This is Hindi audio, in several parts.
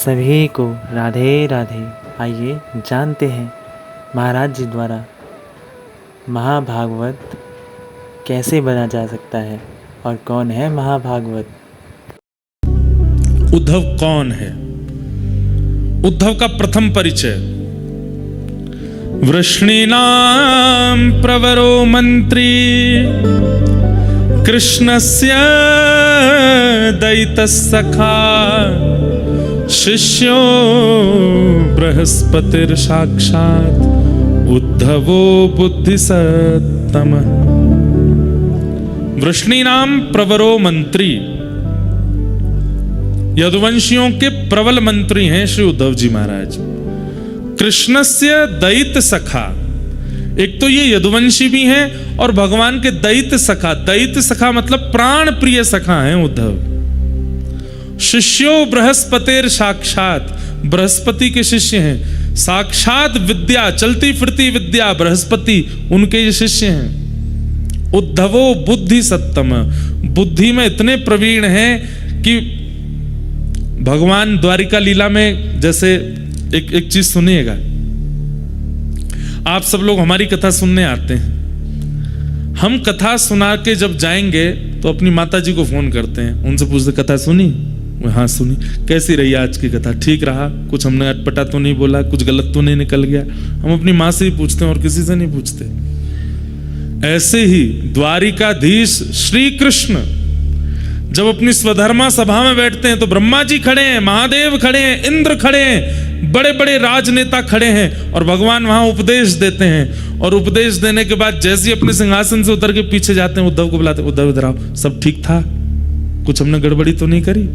सभी को राधे राधे। आइए जानते हैं महाराज जी द्वारा महाभागवत कैसे बना जा सकता है और कौन है महाभागवत। उद्धव कौन है? उद्धव का प्रथम परिचय। वृष्णीनां प्रवरो मंत्री कृष्णस्य दयितस्सखा शिष्यो बृहस्पतिर्साक्षात् उद्धवो बुद्धिसत्तमः। वृष्णीनां प्रवरो मंत्री, यदुवंशियों के प्रबल मंत्री हैं श्री उद्धव जी महाराज। कृष्णस्य दयित सखा, एक तो ये यदुवंशी भी हैं और भगवान के दयित सखा। दयित सखा मतलब प्राण प्रिय सखा हैं उद्धव। शिष्यो बृहस्पतिर साक्षात, बृहस्पति के शिष्य हैं। साक्षात विद्या, चलती फिरती विद्या, बृहस्पति उनके ये शिष्य हैं। उद्धवो बुद्धि सत्तम, बुद्धि में इतने प्रवीण हैं कि भगवान द्वारिका लीला में जैसे एक चीज सुनिएगा। आप सब लोग हमारी कथा सुनने आते हैं, हम कथा सुना के जब जाएंगे तो अपनी माता जी को फोन करते हैं, उनसे पूछते कथा सुनी? हाँ सुनी। कैसी रही आज की कथा? ठीक रहा? कुछ हमने अटपटा तो नहीं बोला? कुछ गलत तो नहीं निकल गया? हम अपनी माँ से ही पूछते हैं और किसी से नहीं पूछते। ऐसे ही द्वारिकाधीश श्री कृष्ण जब अपनी स्वधर्मा सभा में बैठते हैं तो ब्रह्मा जी खड़े हैं, महादेव खड़े हैं, इंद्र खड़े हैं, बड़े बड़े राजनेता खड़े हैं और भगवान वहां उपदेश देते हैं। और उपदेश देने के बाद जैसे ही अपने सिंहासन से उतर के पीछे जाते हैं, उद्धव को बुलाते हैं, उद्धव इधर आओ, सब ठीक था? कुछ हमने गड़बड़ी तो नहीं करी?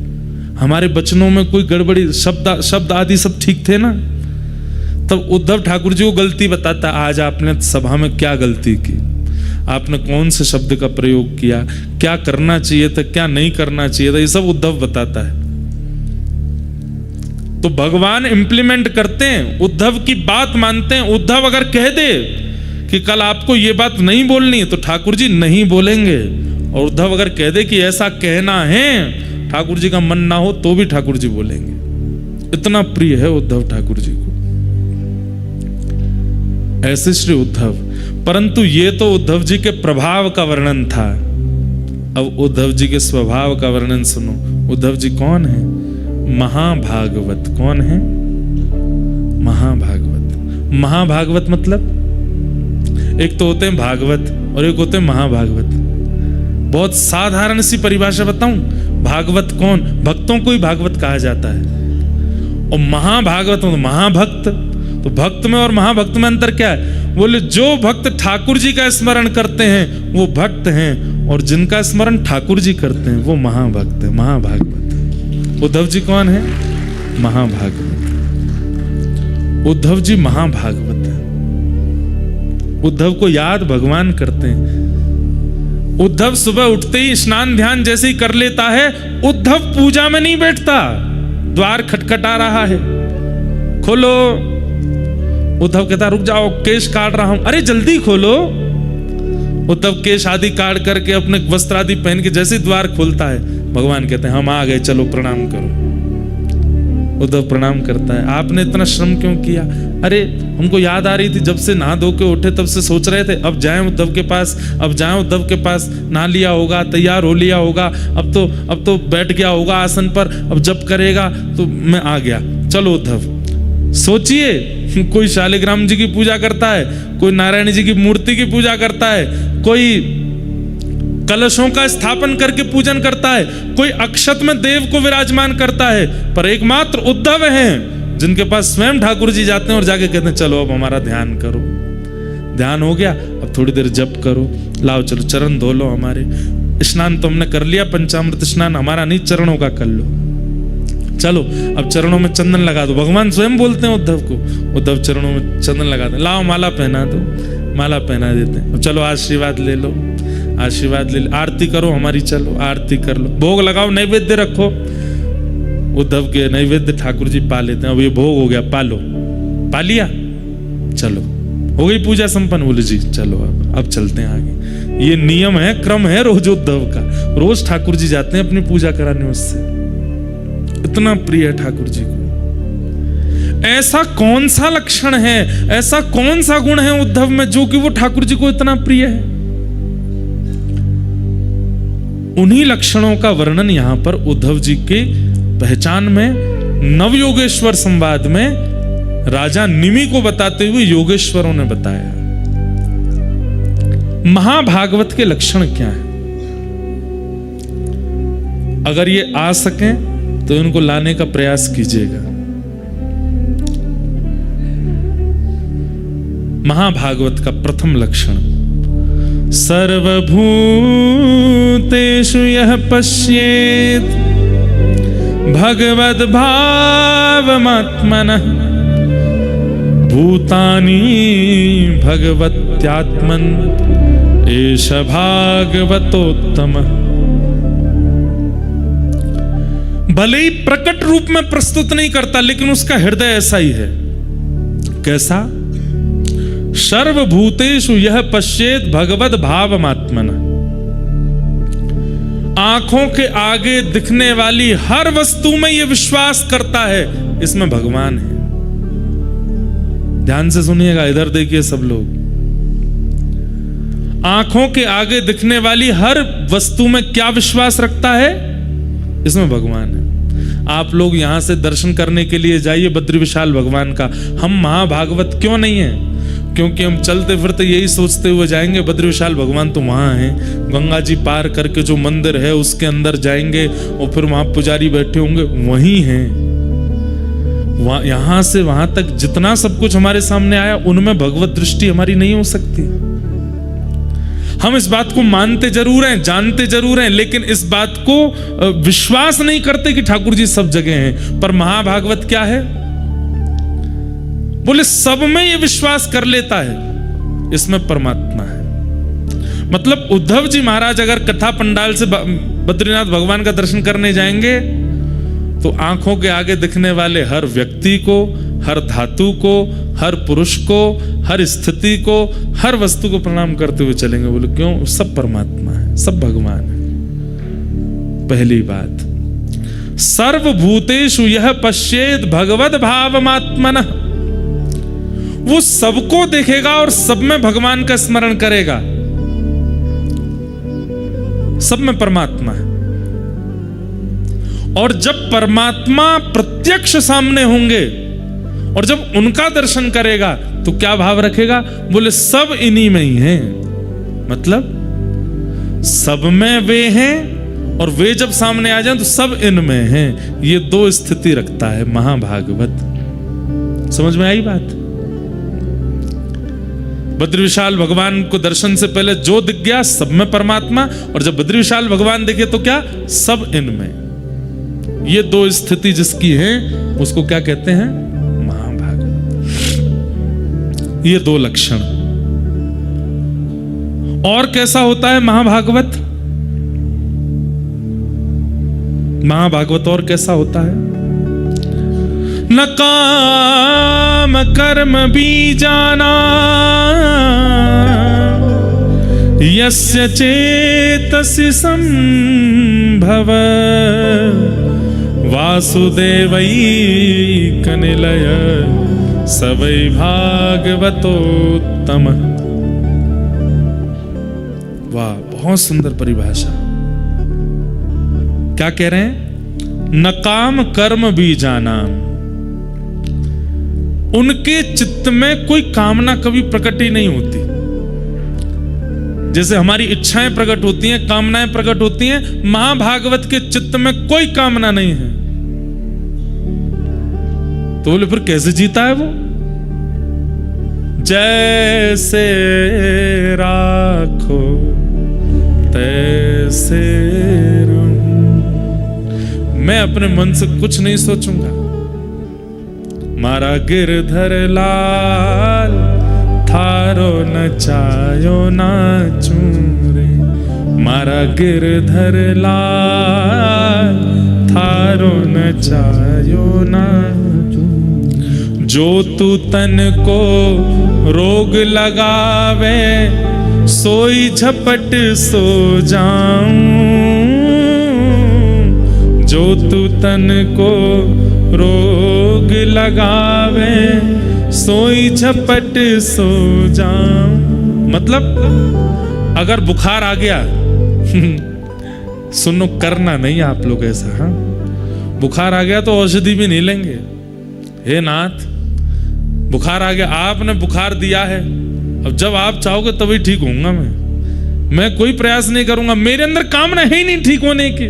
हमारे बचनों में कोई गड़बड़ी, शब्द आदि सब ठीक थे ना? तब उद्धव ठाकुर जी को गलती बताता, आज आपने सभा में क्या गलती की, आपने कौन से शब्द का प्रयोग किया, क्या करना चाहिए था, क्या नहीं करना चाहिए था, ये सब उद्धव बताता है। तो भगवान इंप्लीमेंट करते हैं, उद्धव की बात मानते हैं। उद्धव अगर कह दे कि कल आपको ये बात नहीं बोलनी तो ठाकुर जी नहीं बोलेंगे, और उद्धव अगर कह दे कि ऐसा कहना है, ठाकुर जी का मन ना हो तो भी ठाकुर जी बोलेंगे। इतना प्रिय है उद्धव ठाकुर जी को। ऐसे श्री उद्धव। परंतु ये तो उद्धव जी के प्रभाव का वर्णन था। अब उद्धव जी के स्वभाव का वर्णन सुनो। उद्धव जी कौन है? महाभागवत। कौन है? महाभागवत। महाभागवत मतलब एक तो होते हैं भागवत और एक होते हैं महाभागवत। बहुत साधारण सी परिभाषा बताऊं, भागवत कौन? भक्तों को ही भागवत कहा जाता है। और महाभागवत मतलब महाभक्त। तो भक्त में और महाभक्त में अंतर क्या है? बोले जो भक्त ठाकुर जी का स्मरण करते हैं वो भक्त हैं, और जिनका स्मरण ठाकुर जी करते हैं वो महाभक्त है, महाभागवत। उद्धव जी कौन है? महाभागवत। उद्धव जी महाभागवत है। उद्धव को याद भगवान करते हैं। उद्धव सुबह उठते ही स्नान ध्यान जैसे ही कर लेता है, उद्धव पूजा में नहीं बैठता। द्वार खटखटा रहा है, खोलो। उद्धव कहता रुक जाओ, केश काट रहा हूं। अरे जल्दी खोलो। उद्धव केश आदि काट करके अपने वस्त्र आदि पहन के जैसे द्वार खोलता है, भगवान कहते हैं हम आ गए, चलो प्रणाम करो। उद्धव प्रणाम करता है। आपने इतना श्रम क्यों किया? अरे हमको याद आ रही थी, जब से नहा धो के उठे तब से सोच रहे थे अब जाएं उद्धव के पास, अब जाएं उद्धव के पास। नहा लिया होगा, तैयार हो लिया होगा, अब तो बैठ गया होगा आसन पर, अब जब करेगा तो मैं आ गया। चलो उद्धव। सोचिए, कोई शालिग्राम जी की पूजा करता है, कोई नारायण जी की मूर्ति की पूजा करता है, कोई कलशों का स्थापन करके पूजन करता है, कोई अक्षत में देव को विराजमान करता है, पर एकमात्र उद्धव हैं जिनके पास स्वयं ठाकुर जी जाते हैं और जाके कहते हैं चलो अब हमारा ध्यान करो। ध्यान हो गया, अब थोड़ी देर जप करो, लाओ चलो चरण धो लो हमारे। स्नान तो हमने कर लिया, पंचामृत स्नान हमारा नहीं, चरणों का कर लो। चलो अब चरणों में चंदन लगा दो। भगवान स्वयं बोलते हैं उद्धव को, उद्धव चरणों में चंदन लगा दो। लाओ माला पहना दो, माला पहना देते हैं। अब चलो आशीर्वाद ले लो, आशीर्वाद ले लो। आरती करो हमारी, चलो आरती कर लो। भोग लगाओ, नैवेद्य रखो। उद्धव के नैवेद्य ठाकुर जी पा लेते हैं। अब ये भोग हो गया, पालो। पा लिया, चलो हो गई पूजा संपन्न। बोले जी चलो अब चलते हैं आगे। ये नियम है, क्रम है रोज उद्धव का। रोज ठाकुर जी जाते हैं अपनी पूजा कराने उससे। इतना प्रिय है ठाकुर जी को। ऐसा कौन सा लक्षण है, ऐसा कौन सा गुण है उद्धव में जो कि वो ठाकुर जी को इतना प्रिय है? उन्हीं लक्षणों का वर्णन यहां पर उद्धव जी के पहचान में नवयोगेश्वर संवाद में राजा निमि को बताते हुए योगेश्वरों ने बताया। महाभागवत के लक्षण क्या है? अगर ये आ सकें तो इनको लाने का प्रयास कीजिएगा। महाभागवत का प्रथम लक्षण, सर्वभूतेषु यः पश्येत् भगवद्भावमात्मनः भूतानि भगवत्यात्मन् एष भागवतोत्तमः। भले ही प्रकट रूप में प्रस्तुत नहीं करता, लेकिन उसका हृदय ऐसा ही है। कैसा? सर्वभूतेषु यः पश्येत् भगवद भावमात्मनः। आंखों के आगे दिखने वाली हर वस्तु में यह विश्वास करता है इसमें भगवान है। ध्यान से सुनिएगा, इधर देखिए सब लोग। आंखों के आगे दिखने वाली हर वस्तु में क्या विश्वास रखता है? इसमें भगवान है। आप लोग यहां से दर्शन करने के लिए जाइए बद्री विशाल भगवान का। हम महाभागवत क्यों नहीं है? क्योंकि हम चलते फिरते यही सोचते हुए जाएंगे बद्री विशाल भगवान तो वहां है। गंगा जी पार करके जो मंदिर है उसके अंदर जाएंगे और फिर वहां पुजारी बैठे होंगे, वहीं हैं। यहां से वहां तक जितना सब कुछ हमारे सामने आया, उनमें भगवत दृष्टि हमारी नहीं हो सकती। हम इस बात को मानते जरूर हैं, जानते जरूर हैं, लेकिन इस बात को विश्वास नहीं करते कि ठाकुर जी सब जगह हैं। पर महाभागवत क्या है? बोले सब में ये विश्वास कर लेता है, इसमें परमात्मा है। मतलब उद्धव जी महाराज अगर कथा पंडाल से बद्रीनाथ भगवान का दर्शन करने जाएंगे तो आंखों के आगे दिखने वाले हर व्यक्ति को, हर धातु को, हर पुरुष को, हर स्थिति को, हर वस्तु को प्रणाम करते हुए चलेंगे। बोले क्यों? सब परमात्मा है, सब भगवान है। पहली बात, सर्वभूतेषु यः पश्येत् भगवद भावमात्मनः। वो सबको देखेगा और सब में भगवान का स्मरण करेगा। सब में परमात्मा है। और जब परमात्मा प्रत्यक्ष सामने होंगे और जब उनका दर्शन करेगा तो क्या भाव रखेगा? बोले सब इन्हीं में ही हैं। मतलब सब में वे हैं और वे जब सामने आ जाएं तो सब इनमें हैं। ये दो स्थिति रखता है महाभागवत। समझ में आई बात? बद्री विशाल भगवान को दर्शन से पहले जो दिख गया सब में परमात्मा, और जब बद्री विशाल भगवान दिखे तो क्या? सब इनमें। ये दो स्थिति जिसकी है उसको क्या कहते हैं? महाभागवत। ये दो लक्षण। और कैसा होता है महाभागवत? महाभागवत और कैसा होता है? न काम कर्म बीजाना यस्य चेतसि संभव वासुदेवैकनिलय स वै भागवतोत्तम। वाह, बहुत सुंदर परिभाषा। क्या कह रहे हैं? न काम कर्म बीजानाम। उनके चित्त में कोई कामना कभी प्रकट ही नहीं होती। जैसे हमारी इच्छाएं प्रकट होती हैं, कामनाएं प्रकट होती हैं, महाभागवत के चित्त में कोई कामना नहीं है। तो बोले फिर कैसे जीता है वो? जैसे राखो तैसे रहूं, मैं अपने मन से कुछ नहीं सोचूंगा। मारा गिरधर लाल थारो नचायो नाचूं रे। मारा गिरधर लाल थारो नचायो नाचूं। जो तू तन को रोग लगावे सोई झपट सो जाऊं। जो तू तन को रोग रोग लगावे, सोई झपट सो जाऊं। मतलब अगर बुखार आ गया सुनो, करना नहीं आप लोग ऐसा। हाँ, बुखार आ गया तो औषधि भी नहीं लेंगे। हे नाथ, बुखार आ गया, आपने बुखार दिया है, अब जब आप चाहोगे तभी ठीक होऊंगा मैं कोई प्रयास नहीं करूंगा। मेरे अंदर कामना है ही नहीं ठीक होने की।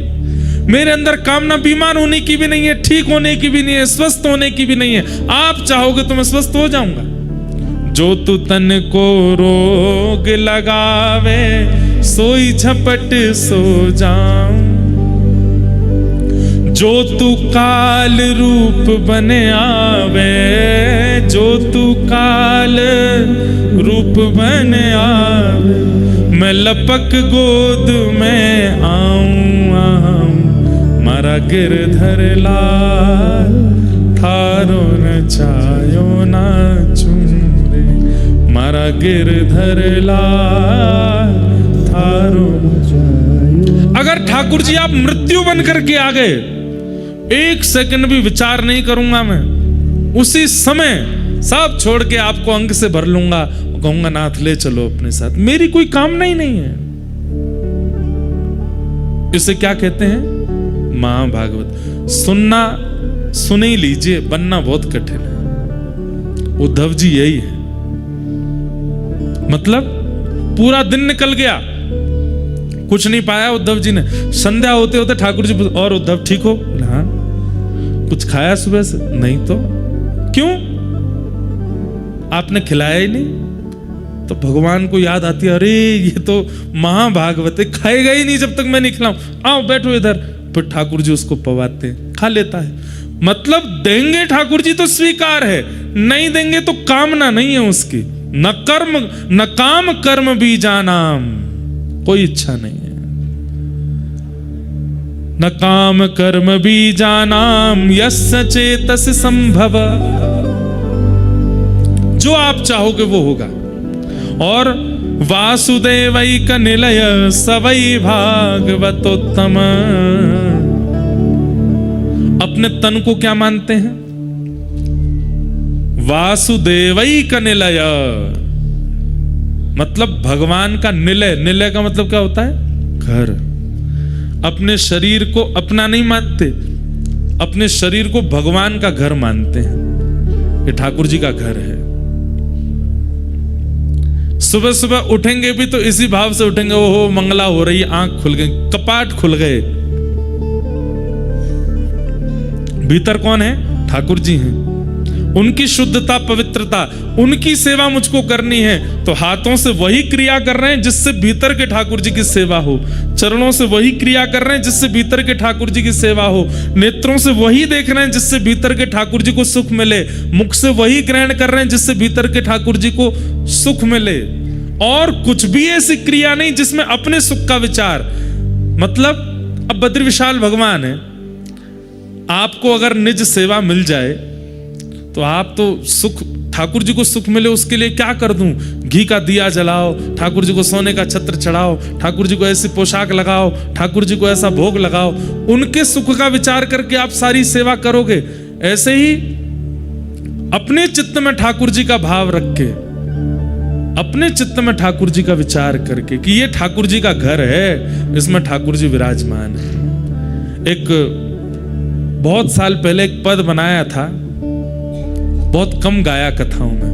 मेरे अंदर कामना बीमार होने की भी नहीं है, ठीक होने की भी नहीं है, स्वस्थ होने की भी नहीं है। आप चाहोगे तो मैं स्वस्थ हो जाऊंगा। जो तू तन को रोग लगावे, सोई झपट सो जाऊं। जो तू काल रूप बने आवे, जो तू काल रूप बने आवे, मैं लपक गोद में आऊं आऊं। मारा गिरधर लाल, थारो न चायो ना चूरे। मारा गिरधर लाल, थारो न चायो। अगर ठाकुर जी आप मृत्यु बन करके आ गए, एक सेकंड भी विचार नहीं करूंगा मैं, उसी समय सब छोड़ के आपको अंग से भर लूंगा, कहूंगा नाथ ले चलो अपने साथ। मेरी कोई कामना ही नहीं है। इसे क्या कहते हैं? महाभागवत। सुनना सुन ही लीजिए, बनना बहुत कठिन है। उद्धव जी यही है। मतलब पूरा दिन निकल गया, कुछ नहीं पाया उद्धव जी ने। संध्या होते होते ठाकुर जी, और उद्धव ठीक हो? हाँ। कुछ खाया सुबह से? नहीं। तो क्यों? आपने खिलाया ही नहीं। तो भगवान को याद आती है, अरे ये तो महाभागवत है, खाएगा ही नहीं जब तक मैं नहीं खिलाऊं। आओ बैठो इधर। फिर ठाकुर जी उसको पवाते हैं, खा लेता है। मतलब देंगे ठाकुर जी तो स्वीकार है, नहीं देंगे तो कामना नहीं है उसकी। न कर्म न काम कर्म बीजानाम, कोई इच्छा नहीं है। न काम कर्म बीजानाम यस्य चेतस संभव। जो आप चाहोगे वो होगा। और वासुदेवैक निलय सवै भागवतोत्तम। अपने तन को क्या मानते हैं? वासुदेवैक निलय, मतलब भगवान का निलय। निलय का मतलब क्या होता है? घर। अपने शरीर को अपना नहीं मानते, अपने शरीर को भगवान का घर मानते हैं। ये ठाकुर जी का घर है। सुबह सुबह उठेंगे भी तो इसी भाव से उठेंगे, ओहो मंगला हो रही, आंख खुल गई, कपाट खुल गए। भीतर कौन है? ठाकुर जी हैं। उनकी शुद्धता पवित्रता, उनकी सेवा मुझको करनी है, तो हाथों से वही क्रिया कर रहे हैं जिससे भीतर के ठाकुर जी की सेवा हो। चरणों से वही क्रिया कर रहे हैं जिससे भीतर के ठाकुर जी की सेवा हो। नेत्रों से वही देख रहे हैं जिससे भीतर के ठाकुर जी को सुख मिले। मुख से वही ग्रहण कर रहे हैं जिससे भीतर के ठाकुर जी को सुख मिले। और कुछ भी ऐसी क्रिया नहीं जिसमें अपने सुख का विचार। मतलब अब बद्री विशाल भगवान है, आपको अगर निज सेवा मिल जाए तो आप तो सुख, ठाकुर जी को सुख मिले उसके लिए क्या कर दूं? घी का दिया जलाओ, ठाकुर जी को सोने का छत्र चढ़ाओ, ठाकुर जी को ऐसी पोशाक लगाओ, ठाकुर जी को ऐसा भोग लगाओ। उनके सुख का विचार करके आप सारी सेवा करोगे। ऐसे ही अपने चित्त में ठाकुर जी का भाव रख के, अपने चित्त में ठाकुर जी का विचार करके कि ये ठाकुर जी का घर है, इसमें ठाकुर जी विराजमान है। एक बहुत साल पहले एक पद बनाया था, बहुत कम गाया कथाओं में।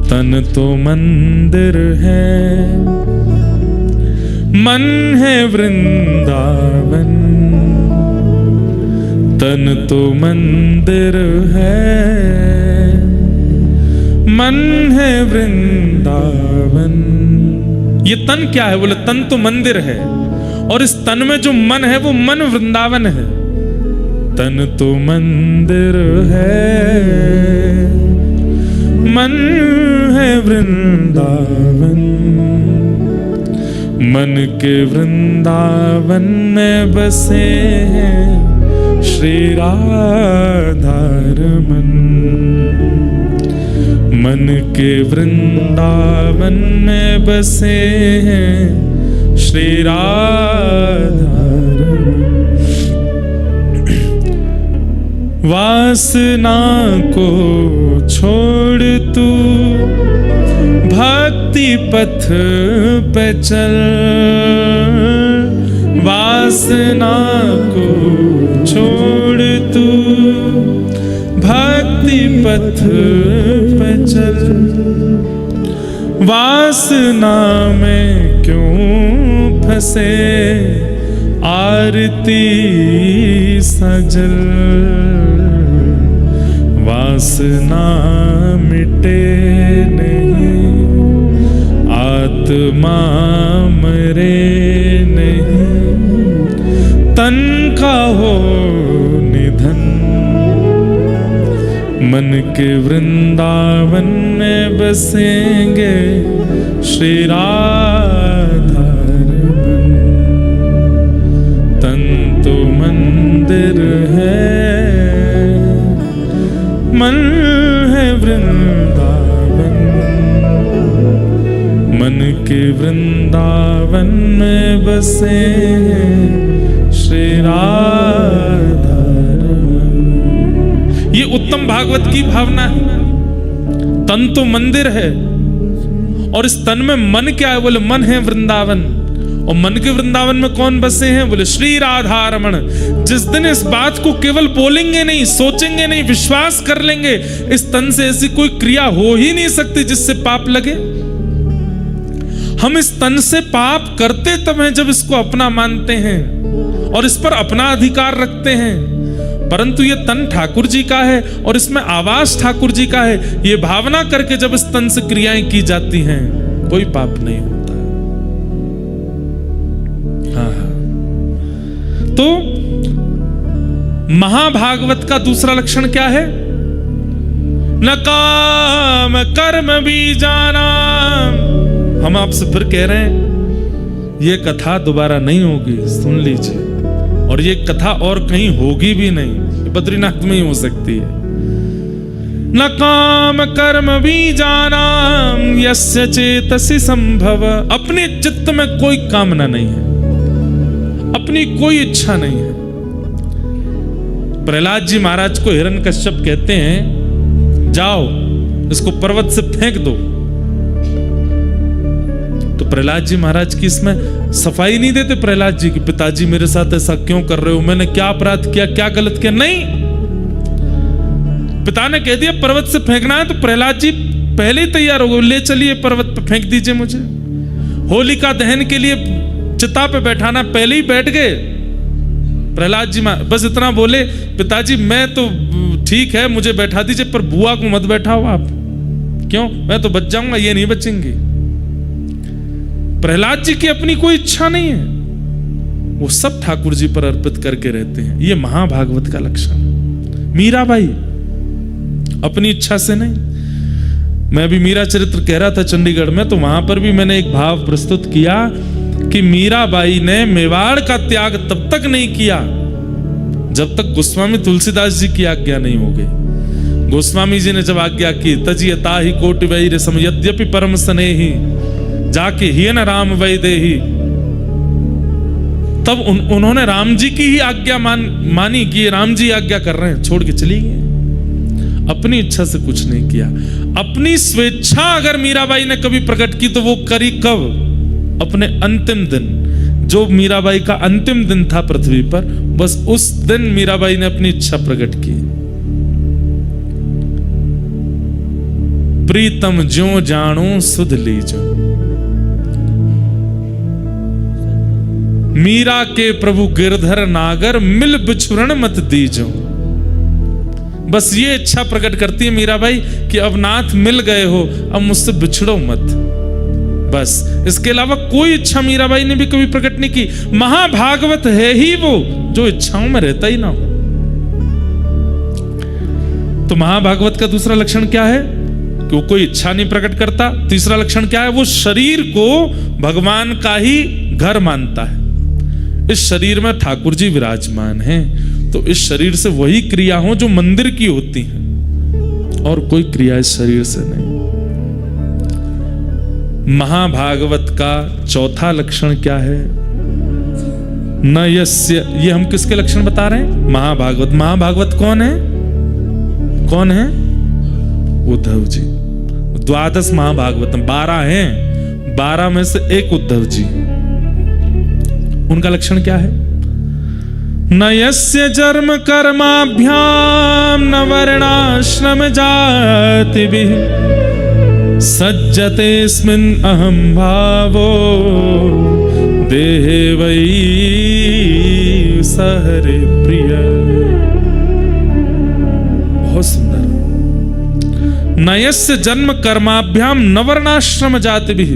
तन तो मंदिर है, मन है वृंदावन। तन तो मंदिर है, मन है वृंदावन। ये तन क्या है? बोले तन तो मंदिर है, और इस तन में जो मन है वो मन वृंदावन है। तन तो मंदिर है, मन है वृंदावन। मन के वृंदावन में बसे हैं श्री राधा रमन। मन के वृंदावन में बसे हैं श्री राधा रमन। वासना को छोड़ तू भक्ति पथ पे चल, वासना को छोड़ तू भक्ति पथ पे चल। वासना में क्यों फंसे आरती सजल, वासना मिटे नहीं आत्मा मरे नहीं, तन का हो निधन मन के वृंदावन में बसेंगे श्री राधा रमन। तन तो मंदिर है मन है वृंदावन, मन के वृंदावन में बसे हैं श्री राधा रमन। ये उत्तम भागवत की भावना है। तन तो मंदिर है और इस तन में मन क्या है? बोले मन है वृंदावन। और मन के वृंदावन में कौन बसे हैं? बोले श्री राधा रमण। जिस दिन इस बात को केवल बोलेंगे नहीं, सोचेंगे नहीं, विश्वास कर लेंगे, इस तन से ऐसी कोई क्रिया हो ही नहीं सकती जिससे पाप लगे। हम इस तन से पाप करते तब हैं जब इसको अपना मानते हैं और इस पर अपना अधिकार रखते हैं। परंतु ये तन ठाकुर जी का है और इसमें आवास ठाकुर जी का है, ये भावना करके जब इस तन से क्रियाएं की जाती हैं कोई पाप नहीं होता। तो महाभागवत का दूसरा लक्षण क्या है? न काम कर्म भी जाना। हम आपसे फिर कह रहे हैं ये कथा दोबारा नहीं होगी, सुन लीजिए। और ये कथा और कहीं होगी भी नहीं, बद्रीनाथ में ही हो सकती है। न काम कर्म भी जाना यस्य चेतसि संभव। अपने चित्त में कोई कामना नहीं है, अपनी कोई इच्छा नहीं है। प्रहलाद जी महाराज को हिरण्यकश्यप कहते हैं जाओ इसको पर्वत से फेंक दो। तो प्रहलाद जी महाराज की इसमें सफाई नहीं देते। प्रहलाद जी की पिताजी मेरे साथ ऐसा क्यों कर रहे हो, मैंने क्या अपराध किया, क्या गलत किया? नहीं, पिता ने कह दिया पर्वत से फेंकना है तो प्रहलाद जी पहले ही तैयार हो गए, ले चलिए पर्वत पे फेंक दीजिए मुझे। होलिका दहन के लिए चिता पे बैठाना, पहले ही बैठ गए प्रहलाद जी। बस इतना बोले पिताजी मैं तो ठीक है मुझे बैठा दीजिए पर बुआ को मत बैठाओ आप। क्यों? मैं तो बच जाऊंगा, ये नहीं बचेंगी। प्रहलाद जी की अपनी कोई इच्छा नहीं है, वो सब ठाकुर जी पर अर्पित करके रहते हैं। ये महाभागवत का लक्षण। मीराबाई अपनी इच्छा से नहीं। मैं भी मीरा चरित्र कह रहा था चंडीगढ़ में, तो वहां पर भी मैंने एक भाव प्रस्तुत किया कि मीराबाई ने मेवाड़ का त्याग तब तक नहीं किया जब तक गोस्वामी तुलसीदास जी की आज्ञा नहीं हो गई। गोस्वामी जी ने जब आज्ञा की तजी ताहि कोटि वैर सम यद्यपि परम स्नेही जाके ही न राम वै देही, तब उन्होंने राम जी की ही आज्ञा मानी कि राम जी आज्ञा कर रहे हैं, छोड़ के चली गई। अपनी इच्छा से कुछ नहीं किया। अपनी स्वेच्छा अगर मीराबाई ने कभी प्रकट की तो वो करी कब? अपने अंतिम दिन, जो मीराबाई का अंतिम दिन था पृथ्वी पर, बस उस दिन मीराबाई ने अपनी इच्छा प्रकट की। प्रीतम ज्यों जाणो सुध लीजो, मीरा के प्रभु गिरधर नागर मिल बिछुरण मत दीजो। बस ये इच्छा प्रकट करती है मीराबाई कि अब नाथ मिल गए हो, अब मुझसे बिछड़ो मत। बस इसके अलावा कोई इच्छा मीराबाई ने भी कभी प्रकट नहीं की। महाभागवत है ही वो जो इच्छाओं में रहता ही ना हो। तो महाभागवत का दूसरा लक्षण क्या है? कि वो कोई इच्छा नहीं प्रकट करता। तीसरा लक्षण क्या है? वो शरीर को भगवान का ही घर मानता है। इस शरीर में ठाकुर जी विराजमान हैं, तो इस शरीर से वही क्रिया हो जो मंदिर की होती हैं, और कोई क्रिया इस शरीर से नहीं। महाभागवत का चौथा लक्षण क्या है? न यस्य, ये हम किसके लक्षण बता रहे हैं? महाभागवत। महाभागवत कौन है? कौन है? उद्धव जी। द्वादश महाभागवतम 12 हैं, 12 में से एक उद्धव जी। उनका लक्षण क्या है? न यस्य जन्म कर्माभ्याम न वर्णाश्रम जातिभिः सज्जतेऽस्मिन् अहं भावो देहे वै सहरे प्रिय। बहुत सुंदर। नयस्य जन्म कर्माभ्याम न वर्णाश्रम जातिभिः,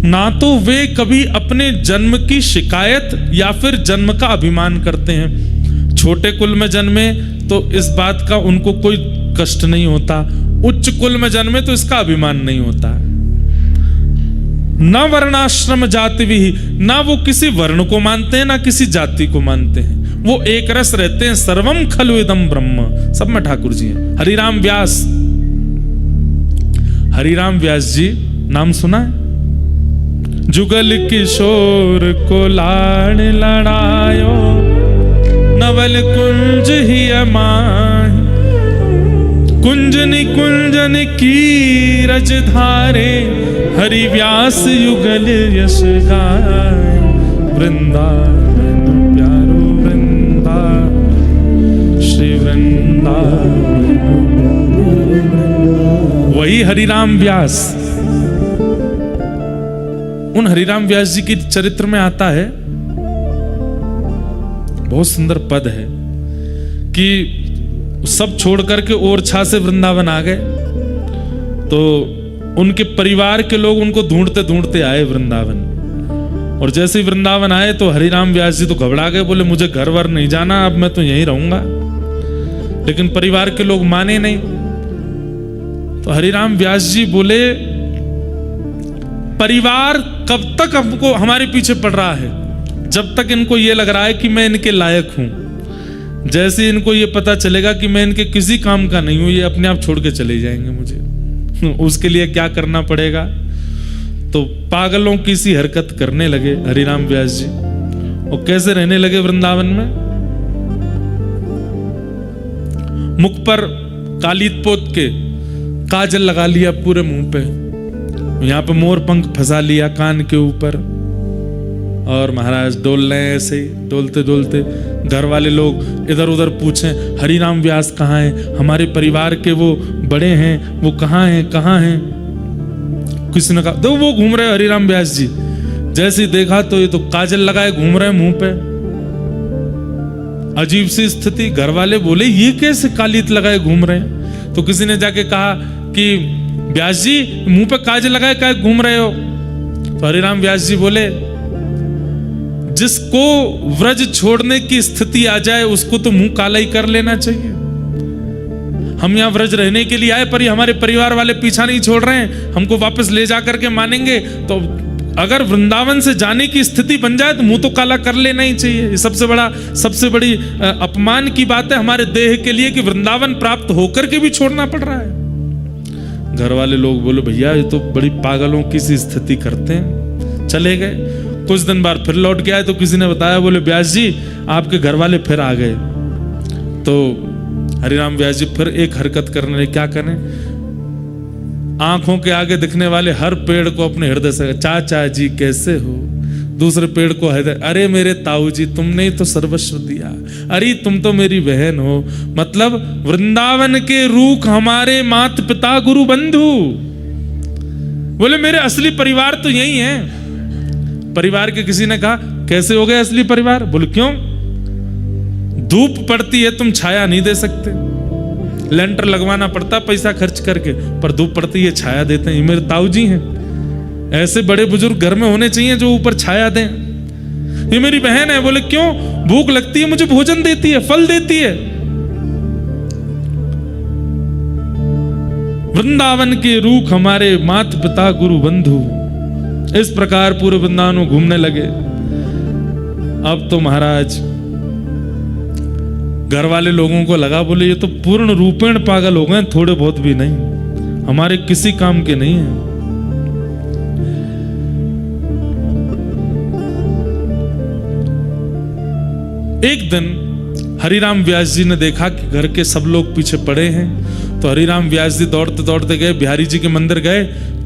ना तो वे कभी अपने जन्म की शिकायत या फिर जन्म का अभिमान करते हैं। छोटे कुल में जन्मे तो इस बात का उनको कोई कष्ट नहीं होता, उच्च कुल में जन्मे तो इसका अभिमान नहीं होता। न वर्णाश्रम जाति भी, ना वो किसी वर्ण को मानते हैं ना किसी जाति को मानते हैं, वो एक रस रहते हैं। सर्वम खलु इदम ब्रह्म, सब में ठाकुर जी हैं। हरिराम व्यास, हरिराम व्यास जी नाम सुना है? जुगल किशोर को लाड़ लड़ायो नवल कुंज ही अमाहि, कुंजन कुंजन की रज धारे हरि व्यास युगल यश गाय। वृंदावन प्यारो वृंदावन श्री वृंदावन। वही हरिराम व्यास। उन हरिराम व्यास जी के चरित्र में आता है, बहुत सुंदर पद है कि सब छोड़ करके ओरछा से वृंदावन आ गए, तो उनके परिवार के लोग उनको ढूंढते ढूंढते आए वृंदावन। और जैसे ही वृंदावन आए तो हरिराम व्यास जी तो घबरा गए, बोले मुझे घर वर नहीं जाना, अब मैं तो यहीं रहूंगा। लेकिन परिवार के लोग माने नहीं। तो हरिराम व्यास जी बोले, परिवार कब तक हमको हमारे पीछे पड़ रहा है? जब तक इनको ये लग रहा है कि मैं इनके लायक हूं। जैसे इनको ये पता चलेगा कि मैं इनके किसी काम का नहीं हूं, ये अपने आप छोड़ के चले जाएंगे मुझे। उसके लिए क्या करना पड़ेगा? तो पागलों की सी हरकत करने लगे हरिराम व्यास जी। और कैसे रहने लगे वृंदावन में? मुख पर कालीत पोत के काजल लगा लिया पूरे मुंह पे, यहाँ पे मोर पंख फंसा लिया कान के ऊपर, और महाराज डोल रहे हैं ऐसे ही डोलते डोलते। घर वाले लोग इधर उधर पूछें हरिराम व्यास कहाँ हैं, हमारे परिवार के वो बड़े हैं, वो कहाँ हैं कहाँ हैं? किसी ने कहा दो वो घूम रहे हरिराम व्यास जी। जैसे ही देखा तो ये तो काजल लगाए घूम रहे मुंह पे। अजीब सी स्थिति। घर वाले बोले ये कैसे कालीत लगाए घूम रहे हैं? तो किसी ने जाके कहा कि व्यास जी मुंह पे काजल लगाए क्या घूम रहे हो? तो हरिराम व्यास जी बोले, जिसको व्रज छोड़ने की स्थिति आ जाए उसको तो मुंह काला ही कर लेना चाहिए। हम यहाँ व्रज रहने के लिए आए, पर ये हमारे परिवार वाले पीछा नहीं छोड़ रहे हैं, हमको वापस ले जा करके मानेंगे। तो अगर वृंदावन से जाने की स्थिति बन जाए तो मुंह तो काला कर लेना ही चाहिए। ये सबसे बड़ी अपमान की बात है हमारे देह के लिए कि वृंदावन प्राप्त होकर के भी छोड़ना पड़ रहा है। घर वाले लोग बोले भैया ये तो बड़ी पागलों की सी स्थिति करते हैं। चले गए। कुछ दिन बाद फिर लौट के आए तो किसी ने बताया, बोले व्यास जी आपके घर वाले फिर आ गए। तो हरिराम व्यास जी फिर एक हरकत करने लगे। क्या करें? आंखों के आगे दिखने वाले हर पेड़ को अपने हृदय से, चाचा जी कैसे हो? दूसरे पेड़ को हृदय, अरे मेरे ताऊ जी तुमने ही तो सर्वस्व दिया, अरे तुम तो मेरी बहन हो। मतलब वृंदावन के रूख हमारे माता पिता गुरु बंधु। बोले मेरे असली परिवार तो यही है। परिवार के किसी ने कहा कैसे हो गए असली परिवार? बोले क्यों? धूप पड़ती है तुम छाया नहीं दे सकते, लेंटर लगवाना पड़ता पैसा खर्च करके, पर धूप पड़ती है छाया देते हैं। ये मेरे ताऊ जी हैं। ऐसे बड़े बुजुर्ग घर में होने चाहिए जो ऊपर छाया दें। ये मेरी बहन है। बोले क्यों? भूख लगती है मुझे भोजन देती है, फल देती है। वृंदावन के रूख हमारे माता पिता गुरु बंधु। इस प्रकार पूरे वृंदावन में घूमने लगे। अब तो महाराज घर वाले लोगों को लगा, बोले ये तो पूर्ण रूपेण पागल हो गए, थोड़े बहुत भी नहीं, हमारे किसी काम के नहीं है। एक दिन हरिराम व्यास जी ने देखा कि घर के सब लोग पीछे पड़े हैं, तो हरिराम व्यास जी दौड़ते दौड़ते गए, बिहारी जी के मंदिर गए,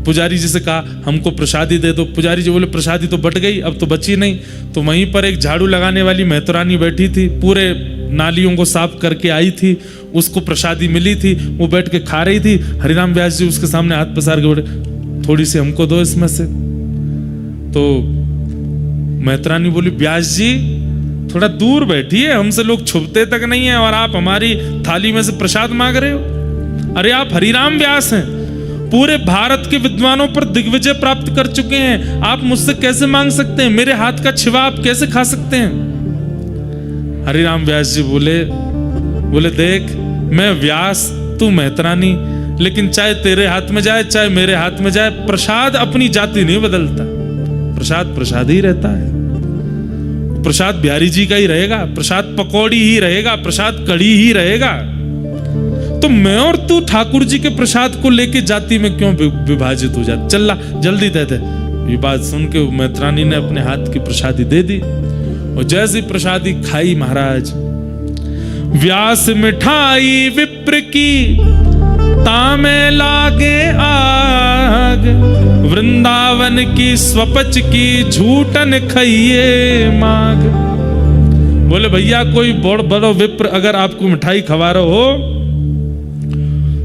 पुजारी जी से कहा हमको प्रसादी दे दो। पुजारी जी बोले प्रसादी तो बट गई, अब तो बची नहीं। तो वहीं पर एक झाड़ू लगाने वाली महतरानी बैठी थी, पूरे नालियों को साफ करके आई थी, उसको प्रसादी मिली थी, वो बैठ के खा रही थी। हरिराम व्यास जी उसके सामने हाथ पसार के बोले थोड़ी सी हमको दो इसमें से। तो महतरानी बोली व्यास जी थोड़ा दूर बैठिए, हमसे लोग छुपते तक नहीं है और आप हमारी थाली में से प्रसाद मांग रहे हो। अरे आप हरिराम व्यास हैं, पूरे भारत के विद्वानों पर दिग्विजय प्राप्त कर चुके हैं, आप मुझसे कैसे मांग सकते हैं? मेरे हाथ का छिवा आप कैसे खा सकते हैं? हरिराम व्यास जी बोले देख मैं व्यास तू महतरानी, लेकिन चाहे तेरे हाथ में जाए चाहे मेरे हाथ में जाए, प्रसाद अपनी जाति नहीं बदलता, प्रसाद प्रसाद ही रहता है। प्रसाद बिहारी जी का ही रहेगा, प्रसाद पकौड़ी ही रहेगा, प्रसाद कड़ी ही रहेगा। तो मैं और तू ठाकुर जी के प्रसाद को लेके जाति में क्यों विभाजित हो जाते? चल जल्दी दे दे। ये बात सुन के महतरानी ने अपने हाथ की प्रसादी दे दी और जैसी प्रसादी खाई महाराज, व्यास मिठाई विप्र की तामे लागे आग, वृंदावन की स्वपच की झूठन खइए माग। बोले भैया कोई बड़ा विप्र अगर आपको मिठाई खवा रहा हो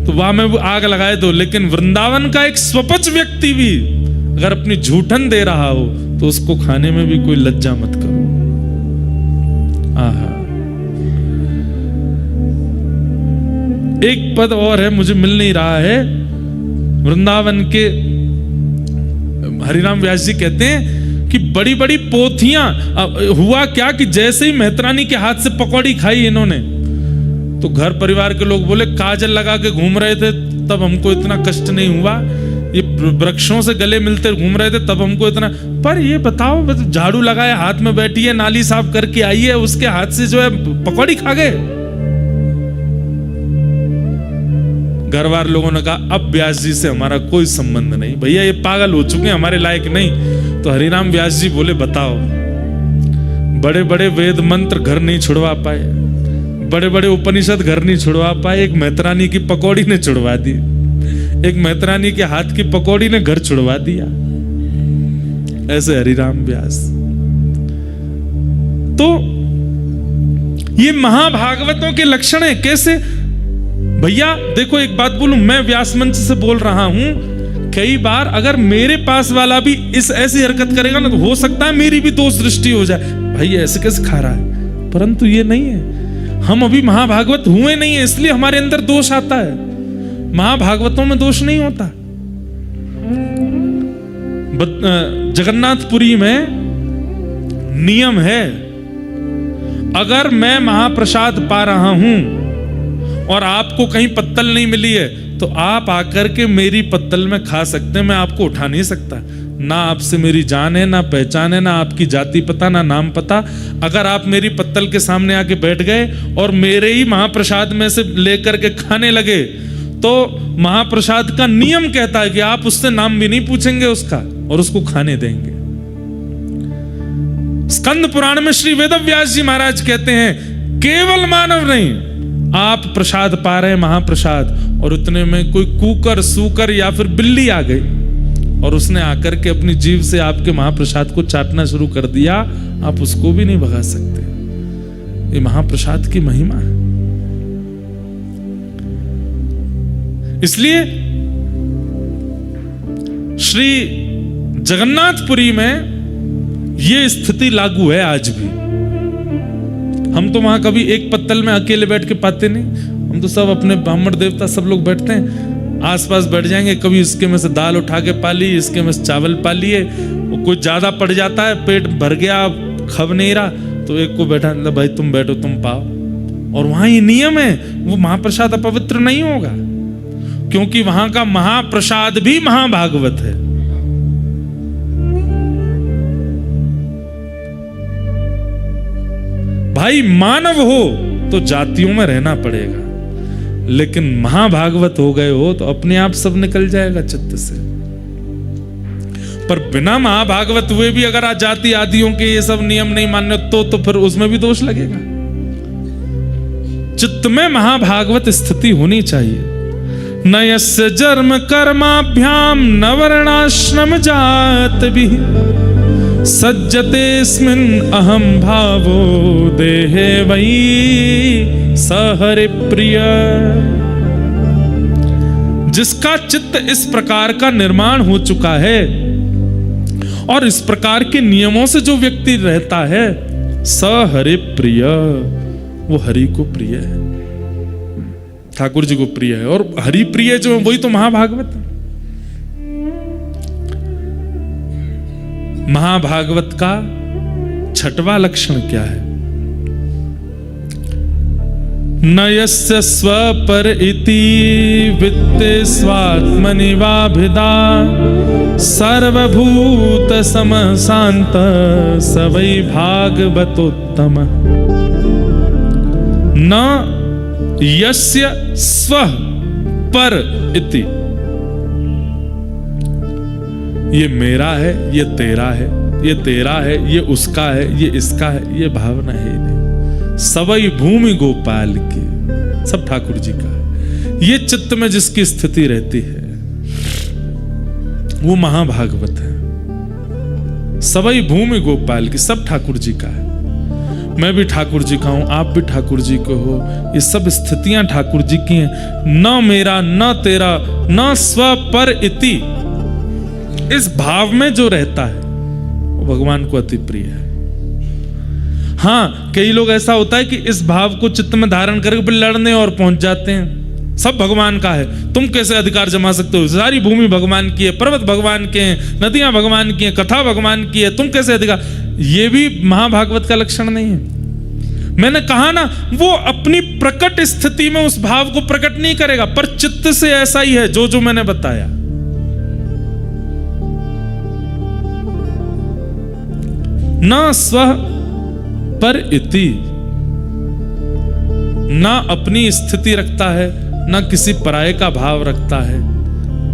तो वहां में वो आग लगाए दो, लेकिन वृंदावन का एक स्वपच व्यक्ति भी अगर अपनी झूठन दे रहा हो तो उसको खाने में भी कोई लज्जा मत करो। आहा, एक पद और है मुझे मिल नहीं रहा है। वृंदावन के हरिराम व्यास जी कहते हैं कि बड़ी बड़ी पोथियां, हुआ क्या कि जैसे ही महतरानी के हाथ से पकौड़ी खाई इन्होंने, तो घर परिवार के लोग बोले काजल लगा के घूम रहे थे तब हमको इतना कष्ट नहीं हुआ, ये वृक्षों से गले मिलते घूम रहे थे तब हमको इतना। पर ये बताओ झाड़ू लगाए हाथ में बैठी है, नाली साफ करके आई है, उसके हाथ से जो है पकौड़ी खा गए। घरवार लोगों ने कहा अब व्यास जी से हमारा कोई संबंध नहीं, भैया ये पागल हो चुके हैं, हमारे लायक नहीं। तो हरिराम व्यास जी बोले बताओ, बड़े बड़े वेद मंत्र घर नहीं छुड़वा पाए, बड़े बड़े उपनिषद घर नहीं छुड़वा पाए, एक महतरानी की पकौड़ी ने छुड़वा दी, एक महतरानी के हाथ की पकौड़ी ने घर छुड़वा दिया। ऐसे हरिराम व्यास। तो ये महाभागवतों के लक्षण है। कैसे भैया देखो, एक बात बोलूं, मैं व्यास मंच से बोल रहा हूं, कई बार अगर मेरे पास वाला भी इस ऐसी हरकत करेगा ना तो हो सकता है मेरी भी दोष दृष्टि हो जाए, भाई ऐसे कैसे खा रहा है। परंतु ये नहीं है, हम अभी महाभागवत हुए नहीं है इसलिए हमारे अंदर दोष आता है। महाभागवतों में दोष नहीं होता। जगन्नाथपुरी में नियम है, अगर मैं महाप्रसाद पा रहा हूं और आपको कहीं पत्तल नहीं मिली है तो आप आकर के मेरी पत्तल में खा सकते हैं, मैं आपको उठा नहीं सकता। ना आपसे मेरी जान है, ना पहचान है, ना आपकी जाति पता, ना नाम पता। अगर आप मेरी पत्तल के सामने आके बैठ गए और मेरे ही महाप्रसाद में से लेकर के खाने लगे तो महाप्रसाद का नियम कहता है कि आप उससे नाम भी नहीं पूछेंगे उसका और उसको खाने देंगे। स्कंद पुराण में श्री वेदव्यास जी महाराज कहते हैं केवल मानव नहीं, आप प्रसाद पा रहे हैं महाप्रसाद, और उतने में कोई कुकर सूकर या फिर बिल्ली आ गई और उसने आकर के अपनी जीभ से आपके महाप्रसाद को चाटना शुरू कर दिया, आप उसको भी नहीं भगा सकते। ये महाप्रसाद की महिमा है। इसलिए श्री जगन्नाथपुरी में यह स्थिति लागू है आज भी। हम तो वहां कभी एक पत्तल में अकेले बैठ के पाते नहीं, हम तो सब अपने ब्राह्मण देवता सब लोग बैठते हैं, आसपास बैठ जाएंगे। कभी इसके में से दाल उठा के पा ली, इसके में से चावल पा लिए, वो कुछ ज्यादा पड़ जाता है, पेट भर गया, खब नहीं रहा, तो एक को बैठा, भाई तुम बैठो तुम पाओ। और वहां ये नियम है, वो महाप्रसाद अपवित्र नहीं होगा, क्योंकि वहां का महाप्रसाद भी महाभागवत है। भाई मानव हो तो जातियों में रहना पड़ेगा, लेकिन महाभागवत हो गए हो तो अपने आप सब निकल जाएगा चित्त से। पर बिना महाभागवत हुए भी अगर जाति आदियों के ये सब नियम नहीं मान्य तो फिर उसमें भी दोष लगेगा। चित्त में महाभागवत स्थिति होनी चाहिए। न यस्य जन्म कर्माभ्याम न वर्णाश्रम जात भी सज्जतेस्मिन् अहम भावो देहे वही सहरि प्रिय। जिसका चित्त इस प्रकार का निर्माण हो चुका है और इस प्रकार के नियमों से जो व्यक्ति रहता है, सहरि प्रिय, वो हरि को प्रिय है, ठाकुर जी को प्रिय है। और हरि प्रिय जो है वही तो महाभागवत है। महाभागवत का छठवां लक्षण क्या है? न यस्य स्वपर इति वित्ते स्वात्मनिवाभिदा सर्वभूत समशांत स वै भागवतोत्तम। न यस्य स्व पर इति, ये मेरा है, ये तेरा है, ये तेरा है, ये उसका है, ये इसका है, ये भावना है नहीं। सवई भूमि गोपाल की, सब ठाकुर जी का है। ये चित्त में जिसकी स्थिति रहती है वो महाभागवत है। सवई भूमि गोपाल की, सब ठाकुर जी का है। मैं भी ठाकुर जी का हूं, आप भी ठाकुर जी के हो। ये सब स्थितियां ठाकुर जी की हैं। न मेरा, न तेरा, न स्व पर इति, इस भाव में जो रहता है वो भगवान को अति प्रिय है। हाँ, कई लोग ऐसा होता है कि इस भाव को चित्त में धारण करके लड़ने और पहुंच जाते हैं। सब भगवान का है, तुम कैसे अधिकार जमा सकते हो? सारी भूमि भगवान की है, पर्वत भगवान के हैं, नदियां भगवान की हैं, कथा भगवान की है, तुम कैसे अधिकार? ये भी महाभागवत का लक्षण नहीं है। मैंने कहा ना, वो अपनी प्रकट स्थिति में उस भाव को प्रकट नहीं करेगा, पर चित्त से ऐसा ही है जो मैंने बताया। न स्व पर इति, ना अपनी स्थिति रखता है, ना किसी पराये का भाव रखता है,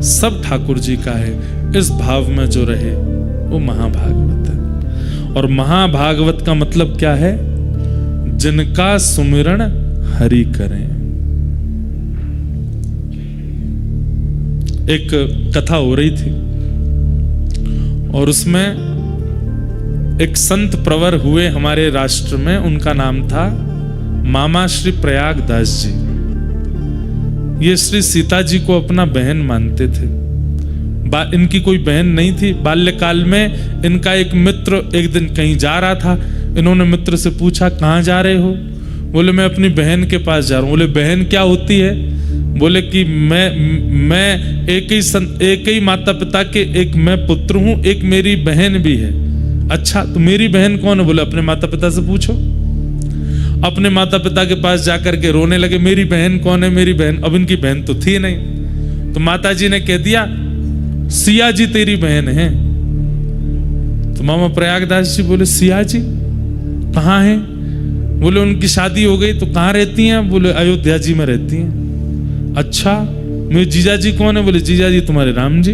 सब ठाकुर जी का है। इस भाव में जो रहे वो महाभागवत है। और महाभागवत का मतलब क्या है? जिनका सुमिरन हरि करें। एक कथा हो रही थी और उसमें एक संत प्रवर हुए हमारे राष्ट्र में। उनका नाम था मामा श्री प्रयागदास जी। ये श्री सीता जी को अपना बहन मानते थे। इनकी कोई बहन नहीं थी। बाल्यकाल में इनका एक मित्र एक दिन कहीं जा रहा था। इन्होंने मित्र से पूछा, कहाँ जा रहे हो? बोले, मैं अपनी बहन के पास जा रहा हूँ। बोले, बहन क्या होती है? बोले कि मैं एक ही माता पिता के एक मैं पुत्र हूँ, एक मेरी बहन भी है। अच्छा, तो मेरी बहन कौन है? बोले, अपने माता पिता से पूछो। अपने माता पिता के पास जाकर के रोने लगे, मेरी बहन कौन है, मेरी बहन। अब इनकी बहन तो थी नहीं। तो माता जी ने कह दिया, सिया जी तेरी बहन है। तो मामा प्रयागदास जी बोले, सिया जी कहाँ हैं? बोले, उनकी शादी हो गई। तो कहाँ रहती हैं? बोले, अयोध्या जी में रहती हैं। अच्छा, मेरे जीजा जी कौन है? बोले, जीजा जी तुम्हारे राम जी।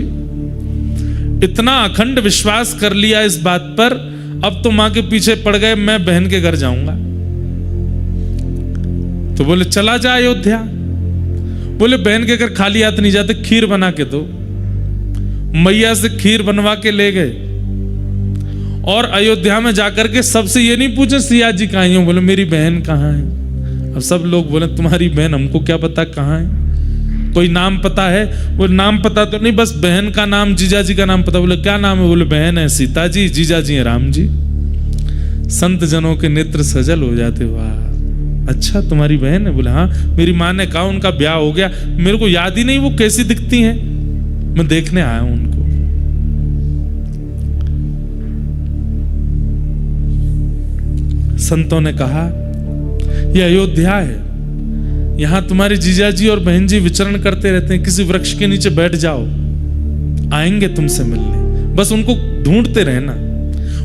इतना अखंड विश्वास कर लिया इस बात पर, अब तो मां के पीछे पड़ गए, मैं बहन के घर जाऊंगा। तो बोले, चला जा अयोध्या। बोले, बहन के घर खाली हाथ नहीं जाते, खीर बना के दो। मैया से खीर बनवा के ले गए और अयोध्या में जाकर के सबसे ये नहीं पूछे सिया जी कहाँ हैं? बोले, मेरी बहन कहाँ है? अब सब लोग बोले, तुम्हारी बहन हमको क्या पता कहाँ है? कोई नाम पता है? वो नाम पता तो नहीं, बस बहन का नाम, जीजा जी का नाम पता। बोले, क्या नाम है? बोले, बहन है सीता जी, जीजा जी है राम जी। संत जनों के नेत्र सजल हो जाते। वाह, अच्छा तुम्हारी बहन है? बोले, हाँ, मेरी माँ ने कहा उनका ब्याह हो गया। मेरे को याद ही नहीं वो कैसी दिखती हैं, मैं देखने आया हूं उनको। संतों ने कहा, यह अयोध्या है, यहां तुम्हारे जीजा जी और बहन जी विचरण करते रहते हैं। किसी वृक्ष के नीचे बैठ जाओ, आएंगे तुमसे मिलने। बस उनको ढूंढते रहना,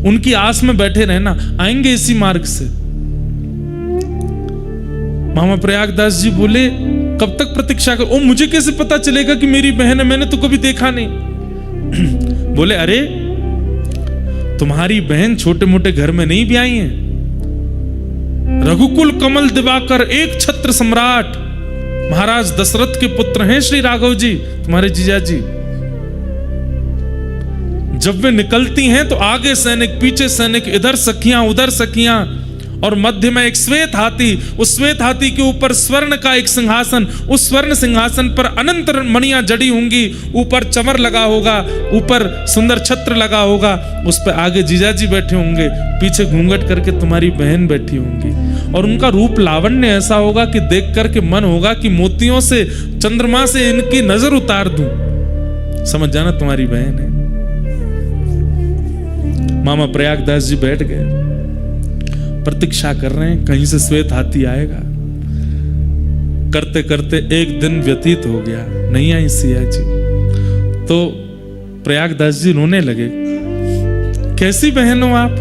उनकी आस में बैठे रहना, आएंगे इसी मार्ग से। मामा प्रयागदास जी बोले, कब तक प्रतीक्षा कर? ओ, मुझे कैसे पता चलेगा कि मेरी बहन है? मैंने तो कभी देखा नहीं। बोले, अरे तुम्हारी बहन छोटे मोटे घर में नहीं ब्याही है, रघुकुल कमल दिवाकर एक छत्र सम्राट महाराज दशरथ के पुत्र हैं श्री राघव जी, तुम्हारे जीजा जी। जब वे निकलती हैं तो आगे सैनिक, पीछे सैनिक, इधर सखियां, उधर सखियां, और मध्य में एक श्वेत हाथी। उस श्वेत हाथी के ऊपर स्वर्ण का एक सिंहासन, उस स्वर्ण सिंहासन पर अनंत मणियां जड़ी होंगी, ऊपर चमर लगा होगा, ऊपर सुंदर छत्र लगा होगा, उस पर आगे जीजाजी बैठे होंगे, पीछे घूंघट करके तुम्हारी बहन बैठी होंगी। और उनका रूप लावण्य ऐसा होगा कि देख करके मन होगा कि मोतियों से, चंद्रमा से इनकी नजर उतार दूं। समझ जाना तुम्हारी बहन है। मामा प्रयागदास जी बैठ गए, प्रतीक्षा कर रहे हैं कहीं से श्वेत हाथी आएगा। करते करते एक दिन व्यतीत हो गया, नहीं आई सिया जी। तो प्रयागदास जी रोने लगे, कैसी बहन हो आप?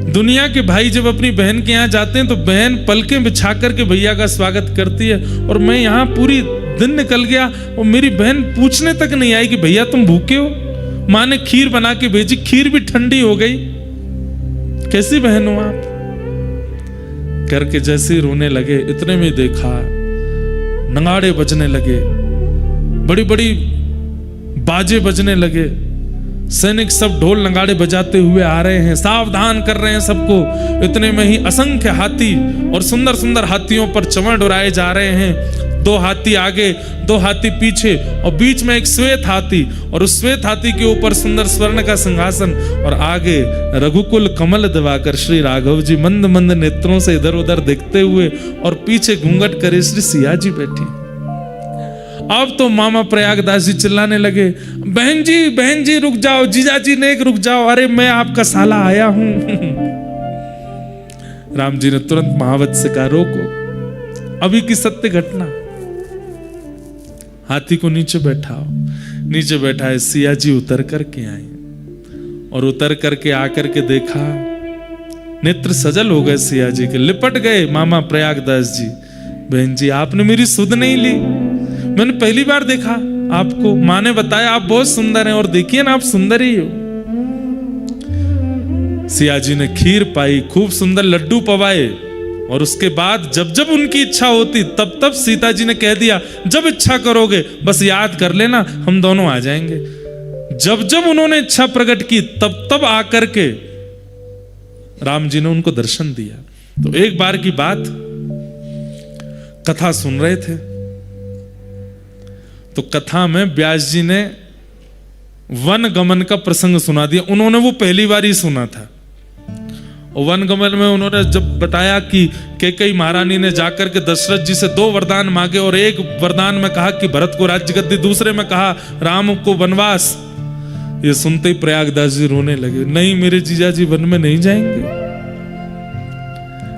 दुनिया के भाई जब अपनी बहन के यहाँ जाते हैं तो बहन पलकें बिछा करके भैया का स्वागत करती है, और मैं यहाँ पूरी दिन निकल गया और मेरी बहन पूछने तक नहीं आई कि भैया तुम भूखे हो। माँ ने खीर बना के भेजी, खीर भी ठंडी हो गई। कैसी बहन हो आप? करके जैसे ही रोने लगे, इतने में देखा नगाड़े बजने लगे, बड़ी बड़ी बाजे बजने लगे, सैनिक सब ढोल नगाड़े बजाते हुए आ रहे हैं, सावधान कर रहे हैं सबको। इतने में ही असंख्य हाथी और सुंदर सुंदर हाथियों पर चमड़ उड़ाए जा रहे हैं। 2 हाथी आगे, 2 हाथी पीछे, और बीच में एक श्वेत हाथी, और उस श्वेत हाथी के ऊपर सुंदर स्वर्ण का सिंहासन, और आगे रघुकुल कमल दिवाकर श्री राघव जी मंद मंद नेत्रों से इधर उधर देखते हुए, और पीछे घूंघट करे श्री सिया जी बैठे। अब तो मामा प्रयागदास जी चिल्लाने लगे, बहन जी रुक जाओ, जीजा जी ने रुक जाओ, अरे मैं आपका साला आया हूं। राम जी ने तुरंत महावत से कहा, रोको, अभी की सत्य घटना। हाथी को नीचे बैठाओ। नीचे बैठा है, सिया जी उतर करके आए, और उतर करके आकर के देखा, नेत्र सजल हो गए सिया जी के, लिपट गए मामा प्रयागदास जी। बहन जी आपने मेरी सुध नहीं ली, मैंने पहली बार देखा आपको, माँ ने बताया आप बहुत सुंदर हैं, और देखिए ना आप सुंदर ही हो। सिया जी ने खीर पाई, खूब सुंदर लड्डू पवाए, और उसके बाद जब जब उनकी इच्छा होती तब तब सीता जी ने कह दिया, जब इच्छा करोगे बस याद कर लेना, हम दोनों आ जाएंगे। जब जब उन्होंने इच्छा प्रकट की तब तब आकर के राम जी ने उनको दर्शन दिया। तो एक बार की बात, कथा सुन रहे थे, तो कथा में व्यास जी ने वन गमन का प्रसंग सुना दिया। उन्होंने वो पहली बार ही सुना था, और वन गमन में उन्होंने जब बताया कि कैकेयी महारानी ने जाकर के दशरथ जी से 2 वरदान मांगे, और एक वरदान में कहा कि भरत को राज्य गद्दी, दूसरे में कहा राम को वनवास। ये सुनते ही प्रयागदास जी रोने लगे, नहीं मेरे जीजा जी वन में नहीं जाएंगे।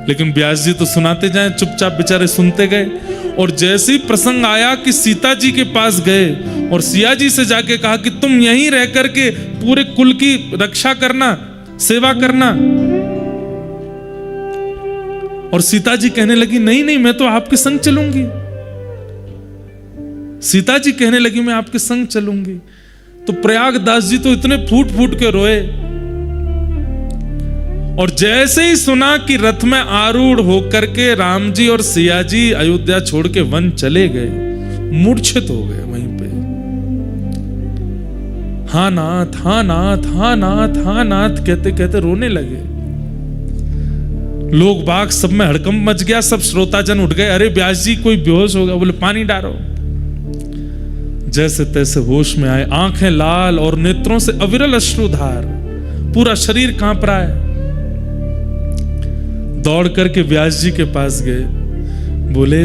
लेकिन व्यास जी तो सुनाते जाए, चुपचाप बेचारे सुनते गए। और जैसे ही प्रसंग आया कि सीता जी के पास गए और सिया जी से जाके कहा कि तुम यहीं रह करके पूरे कुल की रक्षा करना, सेवा करना, और सीता जी कहने लगी नहीं नहीं मैं तो आपके संग चलूंगी। सीता जी कहने लगी मैं आपके संग चलूंगी। तो प्रयागदास जी तो इतने फूट फूट के रोए, और जैसे ही सुना कि रथ में आरूढ़ होकर के राम जी और सिया जी अयोध्या छोड़ के वन चले गए, मूर्छित हो गए वहीं पे। हाँ नाथ, हाँ नाथ, हाँ नाथ, हाँ नाथ कहते कहते रोने लगे। लोग बाग सब में हड़कंप मच गया, सब श्रोताजन उठ गए, अरे व्यास जी कोई बेहोश हो गया, बोले पानी डालो। जैसे तैसे होश में आए, आंखें लाल और नेत्रों से अविरल अश्रुधार, पूरा शरीर कांप रहा है। दौड़ करके व्यास जी के पास गए, बोले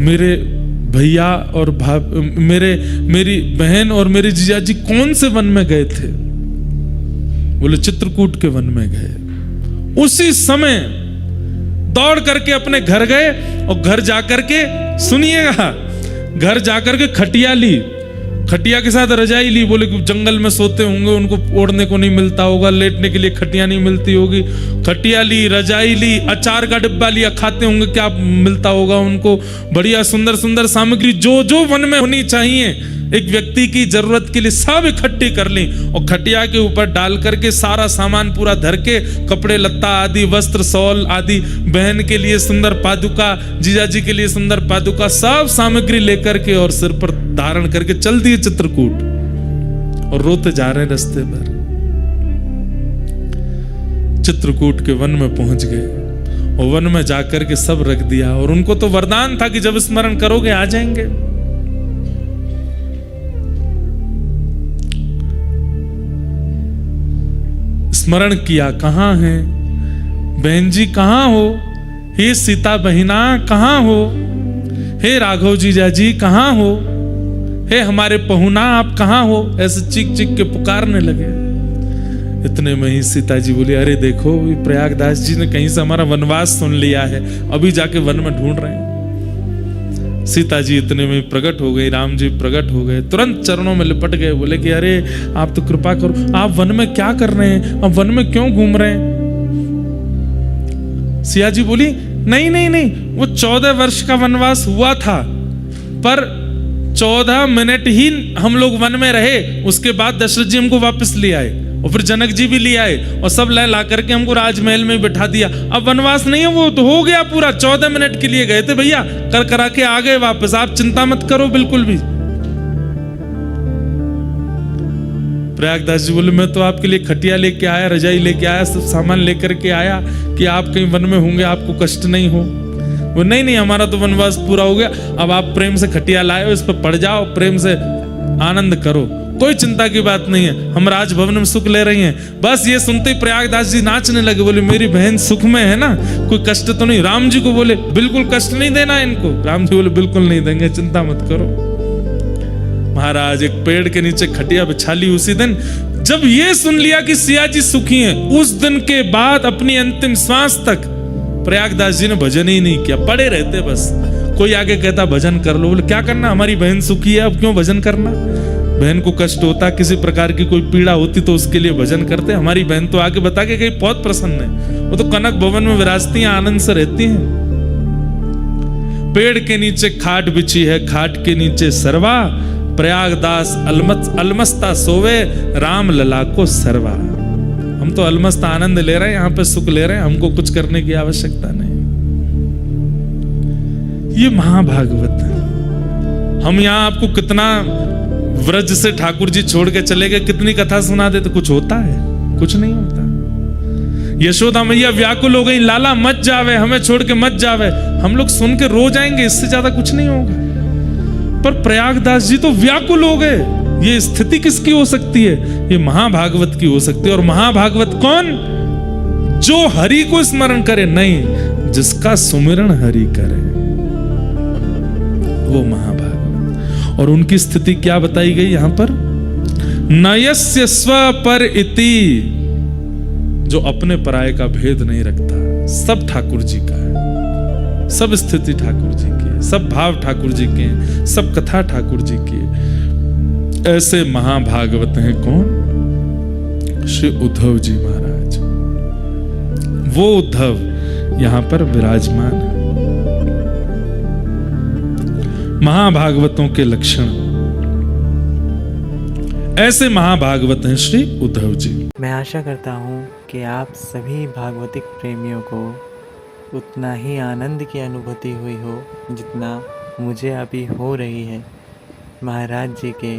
मेरे भैया और मेरी बहन और मेरे जीजा जी कौन से वन में गए थे? बोले चित्रकूट के वन में गए। उसी समय दौड़ करके अपने घर गए, और घर जाकर के सुनिएगा, घर जाकर के खटिया ली, खटिया के साथ रजाई ली। बोले कि जंगल में सोते होंगे, उनको ओढ़ने को नहीं मिलता होगा, लेटने के लिए खटिया नहीं मिलती होगी। खटिया ली, रजाई ली, अचार का डिब्बा लिया, खाते होंगे क्या मिलता होगा उनको, बढ़िया सुंदर सुंदर सामग्री जो जो वन में होनी चाहिए एक व्यक्ति की जरूरत के लिए सब इकट्ठी कर ली और खटिया के ऊपर डाल करके सारा सामान पूरा धर के, कपड़े लत्ता आदि, वस्त्र शॉल आदि, बहन के लिए सुंदर पादुका, जीजा जी के लिए सुंदर पादुका, सब सामग्री लेकर के और सिर पर धारण करके चल दिए चित्रकूट और रोते जा रहे हैं रास्ते पर। चित्रकूट के वन में पहुंच गए और वन में जाकर के सब रख दिया और उनको तो वरदान था कि जब स्मरण करोगे आ जाएंगे। स्मरण किया, कहां है बहन जी, कहां हो, हे सीता बहिना कहां हो, हे राघव जीजा जी कहां हो, हे हमारे पहुना आप कहां हो, ऐसे चीख चीख के पुकारने लगे। इतने में ही सीता जी बोली, अरे देखो प्रयागदास जी ने कहीं से हमारा वनवास सुन लिया है, अभी जाके वन में ढूंढ रहे हैं। सीता जी इतने में प्रकट हो गई, राम जी प्रकट हो गए, तुरंत चरणों में लिपट गए, बोले कि अरे आप तो कृपा करो, आप वन में क्या कर रहे हैं, आप वन में क्यों घूम रहे हैं। सिया जी बोली, नहीं नहीं नहीं, वो 14 वर्ष का वनवास हुआ था, पर 14 मिनट ही हम लोग वन में रहे, उसके बाद दशरथ जी हमको वापस ले आए और फिर जनक जी भी ले आए और सब ला करके हमको राजमहल में बिठा दिया। अब वनवास नहीं है, वो तो हो गया पूरा, 14 मिनट के लिए गए थे भैया, कर करा के आ गए वापस, आप चिंता मत करो बिल्कुल भी। प्रयागदास जी बोले, मैं तो आपके लिए खटिया लेके आया, रजाई लेके आया, सब सामान लेकर के आया कि आप कहीं वन में होंगे, आपको कष्ट नहीं हो। वो नहीं नहीं, हमारा तो वनवास पूरा हो गया, अब आप प्रेम से खटिया लाए हो, इस पर पड़ जाओ, प्रेम से आनंद करो, कोई चिंता की बात नहीं है, हम राजभवन में सुख ले रही हैं। बस ये सुनते ही प्रयागदास जी नाचने लगे, बोले मेरी बहन सुख में है ना, कोई कष्ट तो नहीं। राम जी को बोले बिल्कुल कष्ट नहीं देना इनको, राम जी बोले बिल्कुल नहीं देंगे, चिंता मत करो। महाराज एक पेड़ के नीचे खटिया बिछा ली उसी दिन। जब ये सुन लिया कि सिया जी सुखी हैं, उस दिन के बाद अपनी अंतिम श्वास तक प्रयागदास जी ने भजन ही नहीं किया, पड़े रहते बस। कोई आगे कहता भजन कर लो, बोले क्या करना, हमारी बहन सुखी है, अब क्यों भजन करना। बहन को कष्ट होता, किसी प्रकार की कोई पीड़ा होती तो उसके लिए भजन करते। हमारी बहन तो आगे बता के गई बहुत प्रसन्न है, वो तो कनक भवन में विराजती हैं, आनंद से रहती हैं। पेड़ के नीचे खाट बिछी है, खाट के नीचे सरवा, प्रयागदास अलमस्ता सोवे, राम लला को सरवा। हम तो अलमस्त आनंद ले रहे हैं, यहाँ पे सुख ले रहे हैं, हमको कुछ करने की आवश्यकता नहीं। ये महाभागवत है। हम यहाँ आपको कितना व्रज से ठाकुर जी छोड़ के चले गए, कितनी कथा सुना देते, कुछ होता है, कुछ नहीं होता। यशोदा मैया व्याकुल हो गई, लाला मत जावे, हमें छोड़ के मत जावे। हम लोग सुन के रो जाएंगे, इससे ज्यादा कुछ नहीं होगा। पर प्रयागदास जी तो व्याकुल हो गए। ये स्थिति किसकी हो सकती है? ये महाभागवत की हो सकती है। और महाभागवत कौन? जो हरि को स्मरण करे, नहीं, जिसका सुमिरन हरि करे, वो महाभागवत। और उनकी स्थिति क्या बताई गई यहां पर? नयस्य स्व पर इति, जो अपने पराये का भेद नहीं रखता, सब ठाकुर जी का है, सब स्थिति ठाकुर जी की है, सब भाव ठाकुर जी के हैं, सब कथा ठाकुर जी की है। ऐसे महाभागवत हैं कौन? श्री उद्धव जी महाराज। वो उद्धव यहां पर विराजमान है। महाभागवतों के लक्षण, ऐसे महाभागवत हैं श्री उद्धव जी। मैं आशा करता हूँ कि आप सभी भागवतिक प्रेमियों को उतना ही आनंद की अनुभूति हुई हो जितना मुझे अभी हो रही है महाराज जी के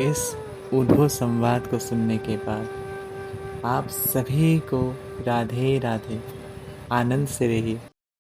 इस उद्धव संवाद को सुनने के बाद। आप सभी को राधे राधे, आनंद से रहिए।